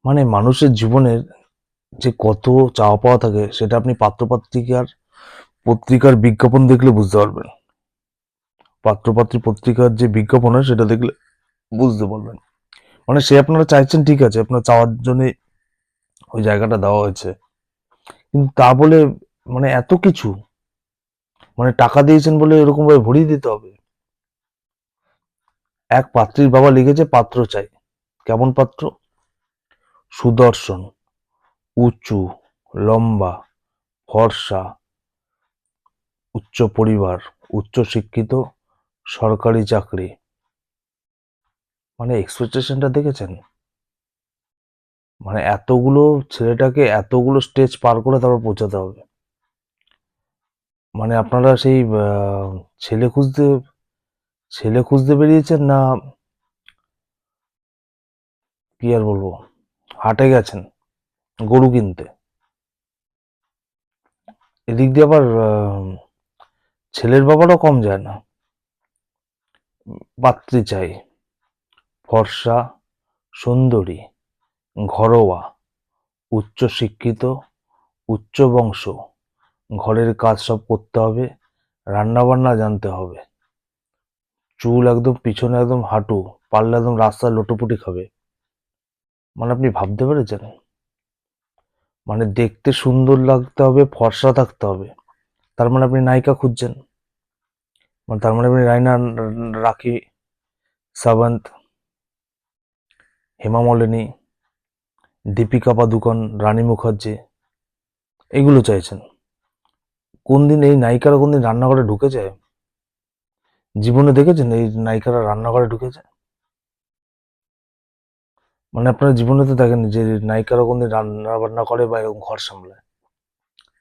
মানে মানুষের জীবনের যে কত চাওয়া পাওয়া থাকে সেটা আপনি পত্রিকার বিজ্ঞাপন দেখলে বুঝতে পারবেন। পাত্রপাত্রী পত্রিকার যে বিজ্ঞাপন হয় সেটা দেখলে বুঝতে পারবেন। মানে সে আপনারা চাইছেন ঠিক আছে, আপনার চাওয়ার জন্য ওই জায়গাটা দেওয়া হয়েছে, কিন্তু তা বলে মানে এত কিছু, মানে টাকা দিয়েছেন বলে এরকম ভাবে ভরিয়ে দিতে হবে? এক পাত্রীর বাবা লিখেছে পাত্র চাই। কেমন পাত্র? সুদর্শন, উঁচু, লম্বা, ফর্সা, উচ্চ পরিবার, উচ্চ শিক্ষিত, সরকারি চাকরি। মানে এক্সপেকটেশনটা দেখেছেন? মানে এতগুলো ছেলেটাকে এতগুলো স্টেজ পার করে তারপর পৌঁছাতে হবে। মানে আপনারা সেই ছেলে খুঁজতে ছেলে খুঁজতে বেরিয়েছেন, না কি আর বলবো, হাটে গেছেন গরু কিনতে? এদিক দিয়ে আবার ছেলের বাবারও কম যায় না। পাত্রী চাই ফর্সা, সুন্দরী, ঘরোয়া, উচ্চ শিক্ষিত, উচ্চ বংশ, ঘরের কাজ সব করতে হবে, রান্না বান্না জানতে হবে, চুল একদম পিছনে একদম হাঁটু, পারলে একদম রাস্তায় লোটোপুটি খাবে। মানে আপনি ভাবতে পেরেছেন? মানে দেখতে সুন্দর লাগতে হবে, ফর্সা থাকতে হবে, তার মানে আপনি নায়িকা খুঁজছেন? মানে তার মানে আপনি রাখি সাবন্ত, হেমা মালিনী, দীপিকা পাদুকোন, রানী মুখার্জি, এগুলো চাইছেন? কোনদিন এই নায়িকারা কোনদিন রান্নাঘরে ঢুকেছে? জীবনে দেখেছেন এই নায়িকারা রান্নাঘরে ঢুকেছে? মানে আপনারা জীবনে তো দেখেন যে নায়িকারা কোনদিন রান্না বান্না করে বা এরকম ঘর সামলায়।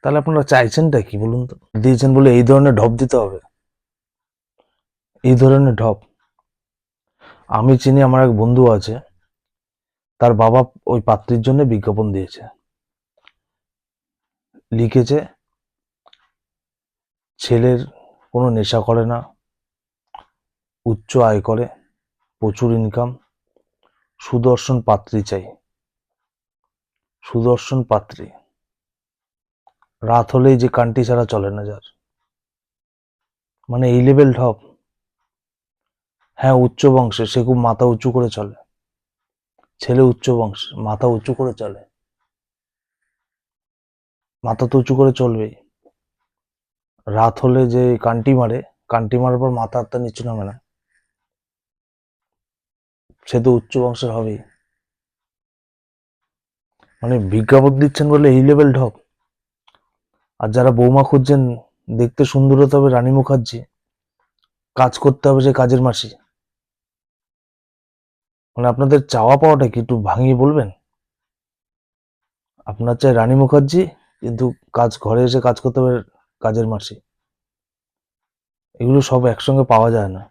তাহলে আপনারা চাইছেনটা কি বলুন তো? দিয়েছেন বলে এই ধরনের ঢপ দিতে হবে? এই ধরনের ঢপ? আমি চিনি, আমার এক বন্ধু আছে, তার বাবা ওই পাত্রীর জন্য বিজ্ঞাপন দিয়েছে, লিখেছে ছেলের কোনো নেশা করে না, উচ্চ আয় করে, প্রচুর ইনকাম, সুদর্শন পাত্রী চাই। সুদর্শন পাত্রী, রাত হলেই যে কান্টি ছাড়া চলে না যার। মানে এই লেভেল ঢপ? হ্যাঁ, উচ্চ বংশে, সে খুব মাথা উঁচু করে চলে। ছেলে উচ্চ বংশে, মাথা উঁচু করে চলে। মাথা তো উঁচু করে চলবেই। রাত হলে যে কান্টি মারে, কান্টি মারার পর মাথা হাতটা নিচু নামে না, সে তো উচ্চ বংশের হবেই। মানে বিজ্ঞাপন দিচ্ছেন বলে এই লেভেল ঢপ? আর যারা বৌমা খুঁজছেন, দেখতে সুন্দর হতে হবে রানী মুখার্জি, কাজ করতে হবে সে কাজের মাসি। মানে আপনাদের চাওয়া পাওয়াটা কি একটু ভাঙিয়ে বলবেন? আপনার চাই রানী মুখার্জি, কিন্তু ঘরে এসে কাজ করতে হবে কাজের মাসি। এগুলো সব একসঙ্গে পাওয়া যায় না।